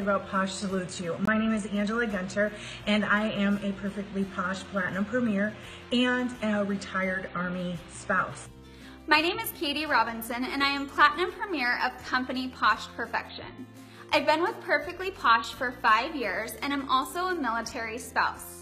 about Posh Salutes You. My name is Angela Gunter, and I am a Perfectly Posh Platinum Premier and a retired Army spouse. My name is Katie Robinson, and I am Platinum Premier of Company Posh Perfection. I've been with Perfectly Posh for 5 years, and I'm also a military spouse.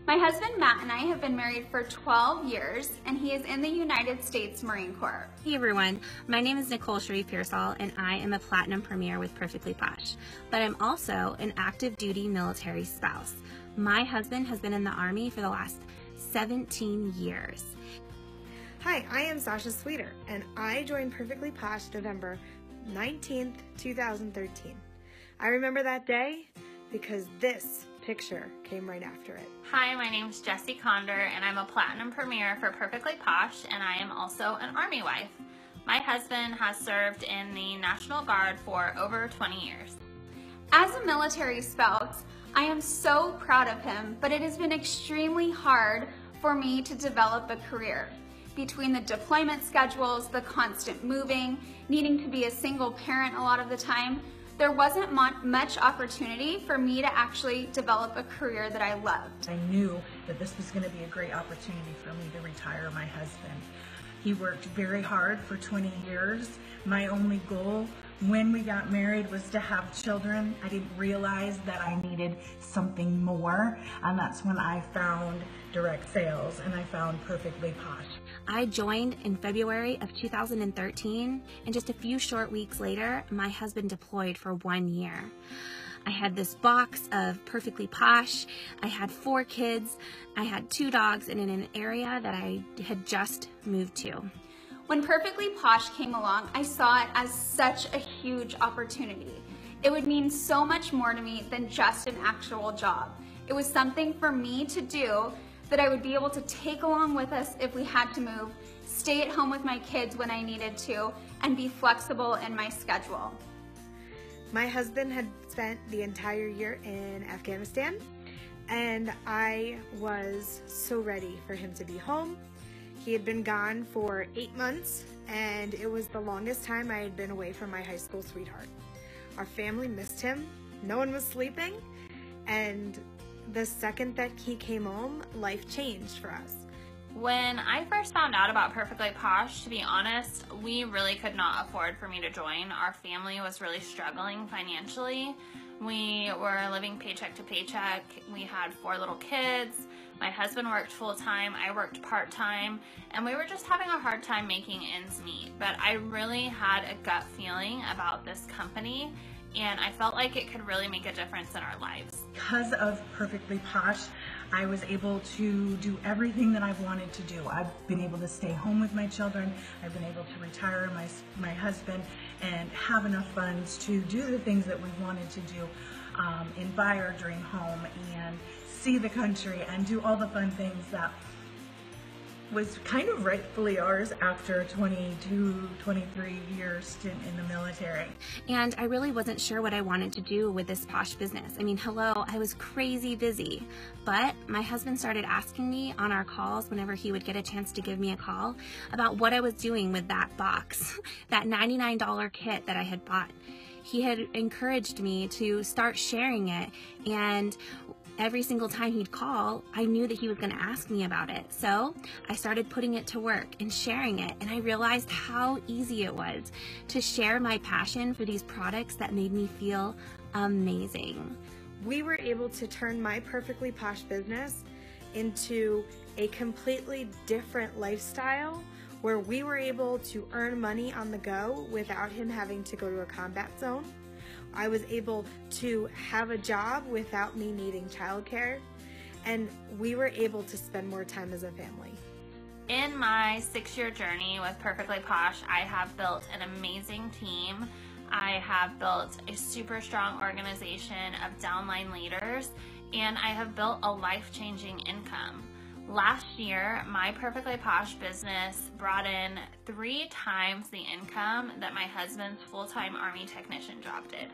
My husband Matt and I have been married for 12 years, and he is in the United States Marine Corps. Hey everyone, my name is Nicole Cherie Pearsall, and I am a Platinum Premier with Perfectly Posh, but I'm also an active duty military spouse. My husband has been in the Army for the last 17 years. Hi, I am Sasha Sweeter, and I joined Perfectly Posh November 19th, 2013. I remember that day because this picture came right after it. Hi, my name is Jessie Condor, and I'm a Platinum Premier for Perfectly Posh, and I am also an Army wife. My husband has served in the National Guard for over 20 years. As a military spouse, I am so proud of him, but it has been extremely hard for me to develop a career. Between the deployment schedules, the constant moving, needing to be a single parent a lot of the time, there wasn't much opportunity for me to actually develop a career that I loved. I knew that this was going to be a great opportunity for me to retire my husband. He worked very hard for 20 years. My only goal when we got married was to have children. I didn't realize that I needed something more, and that's when I found direct sales and I found Perfectly Posh. I joined in February of 2013, and just a few short weeks later, my husband deployed for 1 year. I had this box of Perfectly Posh. I had 4 kids. I had 2 dogs, and in an area that I had just moved to. When Perfectly Posh came along, I saw it as such a huge opportunity. It would mean so much more to me than just an actual job. It was something for me to do that I would be able to take along with us if we had to move, stay at home with my kids when I needed to, and be flexible in my schedule. My husband had spent the entire year in Afghanistan, and I was so ready for him to be home. He had been gone for 8 months, and it was the longest time I had been away from my high school sweetheart. Our family missed him. No one was sleeping, and the second that he came home, life changed for us. When I first found out about Perfectly Posh, to be honest, we really could not afford for me to join. Our family was really struggling financially. We were living paycheck to paycheck. We had 4 little kids. My husband worked full-time, I worked part-time, and we were just having a hard time making ends meet. But I really had a gut feeling about this company, and I felt like it could really make a difference in our lives. Because of Perfectly Posh, I was able to do everything that I've wanted to do. I've been able to stay home with my children. I've been able to retire my husband and have enough funds to do the things that we wanted to do and buy our dream home and see the country and do all the fun things that was kind of rightfully ours after 22, 23 years stint in the military. And I really wasn't sure what I wanted to do with this Posh business. I mean, hello, I was crazy busy. But my husband started asking me on our calls, whenever he would get a chance to give me a call, about what I was doing with that box, that $99 kit that I had bought. He had encouraged me to start sharing it, and every single time he'd call, I knew that he was going to ask me about it. So I started putting it to work and sharing it, and I realized how easy it was to share my passion for these products that made me feel amazing. We were able to turn my Perfectly Posh business into a completely different lifestyle where we were able to earn money on the go without him having to go to a combat zone. I was able to have a job without me needing childcare, and we were able to spend more time as a family. In my 6-year journey with Perfectly Posh, I have built an amazing team. I have built a super strong organization of downline leaders, and I have built a life-changing income. Last year, my Perfectly Posh business brought in 3 times the income that my husband's full-time Army technician job did.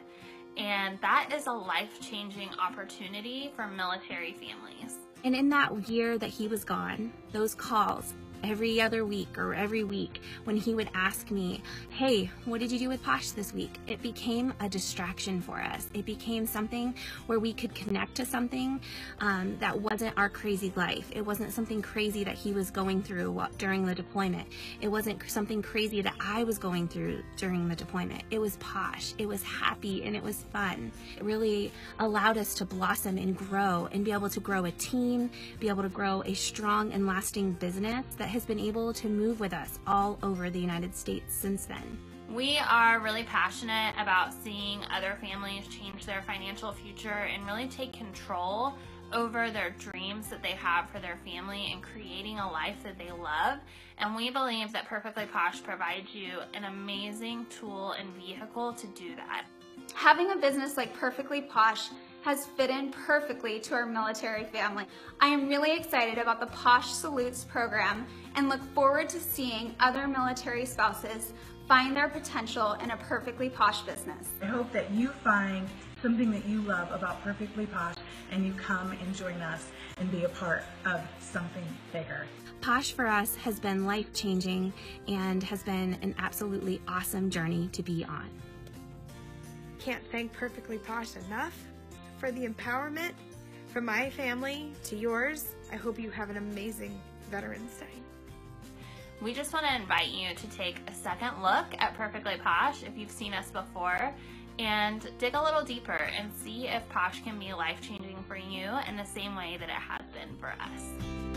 And that is a life-changing opportunity for military families. And in that year that he was gone, those calls every other week or every week when he would ask me, hey, what did you do with Posh this week? It became a distraction for us. It became something where we could connect to something that wasn't our crazy life. It wasn't something crazy that he was going through during the deployment. It wasn't something crazy that I was going through during the deployment. It was Posh. It was happy and it was fun. It really allowed us to blossom and grow and be able to grow a team, be able to grow a strong and lasting business that has been able to move with us all over the United States since then. We are really passionate about seeing other families change their financial future and really take control over their dreams that they have for their family and creating a life that they love. And we believe that Perfectly Posh provides you an amazing tool and vehicle to do that. Having a business like Perfectly Posh has fit in perfectly to our military family. I am really excited about the Posh Salutes program and look forward to seeing other military spouses find their potential in a Perfectly Posh business. I hope that you find something that you love about Perfectly Posh and you come and join us and be a part of something bigger. Posh for us has been life-changing and has been an absolutely awesome journey to be on. Can't thank Perfectly Posh enough for the empowerment. From my family to yours, I hope you have an amazing Veterans Day. We just want to invite you to take a second look at Perfectly Posh if you've seen us before and dig a little deeper and see if Posh can be life-changing for you in the same way that it has been for us.